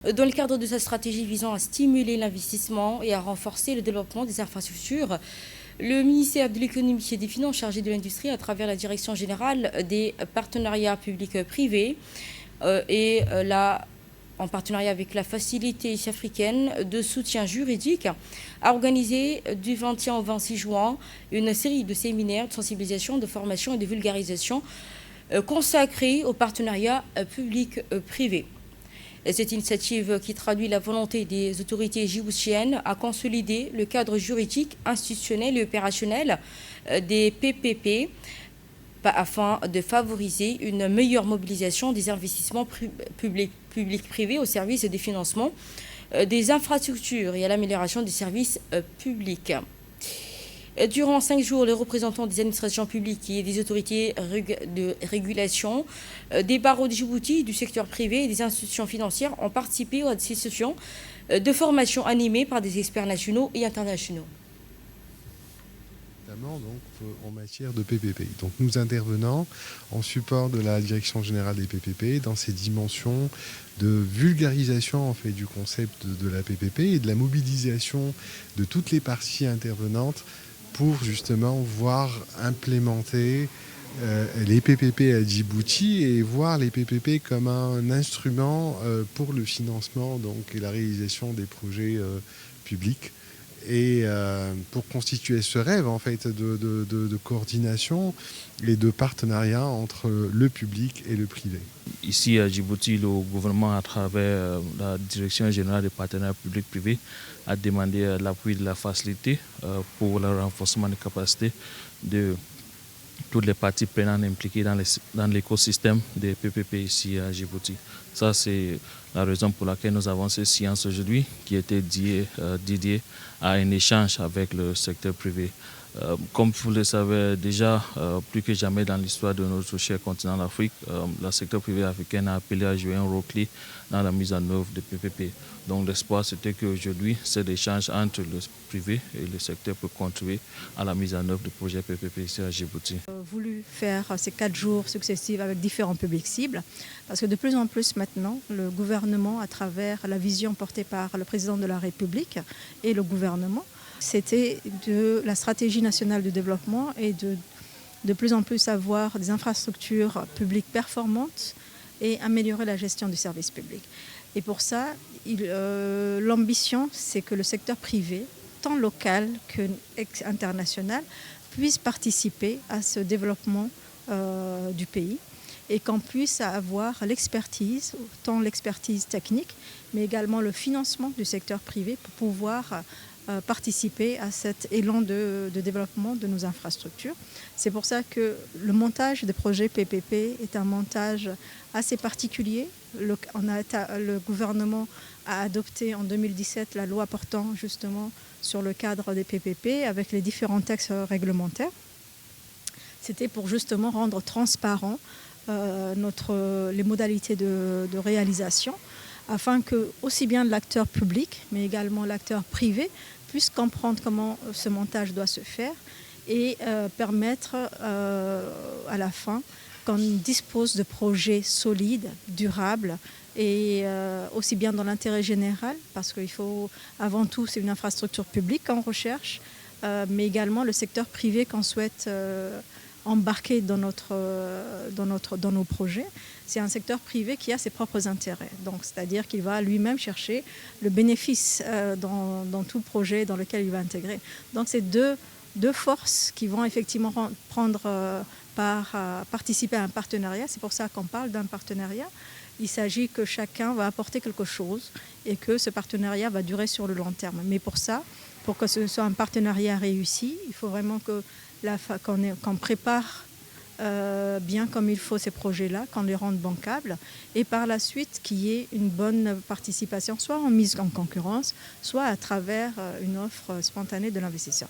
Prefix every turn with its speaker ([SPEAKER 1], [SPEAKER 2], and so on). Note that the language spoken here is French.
[SPEAKER 1] Dans le cadre de sa stratégie visant à stimuler l'investissement et à renforcer le développement des infrastructures, le ministère de l'économie et des finances chargé de l'industrie, à travers la direction générale des partenariats publics-privés en partenariat avec la Facilité africaine de soutien juridique, a organisé du 21 au 26 juin une série de séminaires de sensibilisation, de formation et de vulgarisation consacrés aux partenariats publics-privés. Cette initiative qui traduit la volonté des autorités djiboutiennes à consolider le cadre juridique, institutionnel et opérationnel des PPP afin de favoriser une meilleure mobilisation des investissements publics-privés au service des financements des infrastructures et à l'amélioration des services publics. Durant 5 jours, les représentants des administrations publiques et des autorités de régulation, des barreaux de Djibouti, du secteur privé et des institutions financières ont participé à ces sessions de formation animées par des experts nationaux et internationaux.
[SPEAKER 2] Donc, en matière de PPP. Donc, nous intervenons en support de la Direction générale des PPP dans ces dimensions de vulgarisation en fait, du concept de la PPP et de la mobilisation de toutes les parties intervenantes pour justement voir implémenter les PPP à Djibouti et voir les PPP comme un instrument pour le financement donc, et la réalisation des projets publics. Et pour constituer ce rêve en fait de coordination et de partenariat entre le public et le privé.
[SPEAKER 3] Ici à Djibouti, le gouvernement à travers la Direction générale des partenariats publics-privés a demandé l'appui de la facilité pour le renforcement des capacités de toutes les parties prenantes impliquées dans l'écosystème des PPP ici à Djibouti. Ça, c'est la raison pour laquelle nous avons cette séance aujourd'hui qui était dédiée à un échange avec le secteur privé. Comme vous le savez déjà, plus que jamais dans l'histoire de notre cher continent d'Afrique, le secteur privé africain a appelé à jouer un rôle clé dans la mise en œuvre des PPP. Donc l'espoir c'était qu'aujourd'hui, cet échange entre le privé et le secteur peut contribuer à la mise en œuvre du projet PPP ici à Djibouti.
[SPEAKER 4] Voulu faire ces 4 jours successifs avec différents publics cibles, parce que de plus en plus maintenant, le gouvernement, à travers la vision portée par le président de la République et le gouvernement, c'était de la stratégie nationale de développement et de plus en plus avoir des infrastructures publiques performantes et améliorer la gestion du service public. Et pour ça, l'ambition, c'est que le secteur privé, tant local qu'international, puisse participer à ce développement du pays et qu'on puisse avoir l'expertise, tant l'expertise technique, mais également le financement du secteur privé pour pouvoir participer à cet élan de développement de nos infrastructures. C'est pour ça que le montage des projets PPP est un montage assez particulier. Le gouvernement a adopté en 2017 la loi portant justement sur le cadre des PPP avec les différents textes réglementaires. C'était pour justement rendre transparent les modalités de réalisation afin que aussi bien l'acteur public mais également l'acteur privé puisse comprendre comment ce montage doit se faire et permettre à la fin qu'on dispose de projets solides, durables et aussi bien dans l'intérêt général parce qu'il faut avant tout c'est une infrastructure publique qu'on recherche mais également le secteur privé qu'on souhaite embarquer dans nos projets. C'est un secteur privé qui a ses propres intérêts. Donc, c'est-à-dire qu'il va lui-même chercher le bénéfice dans tout projet dans lequel il va intégrer. Donc, c'est deux forces qui vont effectivement participer à un partenariat. C'est pour ça qu'on parle d'un partenariat. Il s'agit que chacun va apporter quelque chose et que ce partenariat va durer sur le long terme. Mais pour ça, pour que ce soit un partenariat réussi, il faut vraiment qu'on prépare bien comme il faut ces projets-là, qu'on les rende bancables et par la suite qu'il y ait une bonne participation, soit en mise en concurrence, soit à travers une offre spontanée de l'investisseur.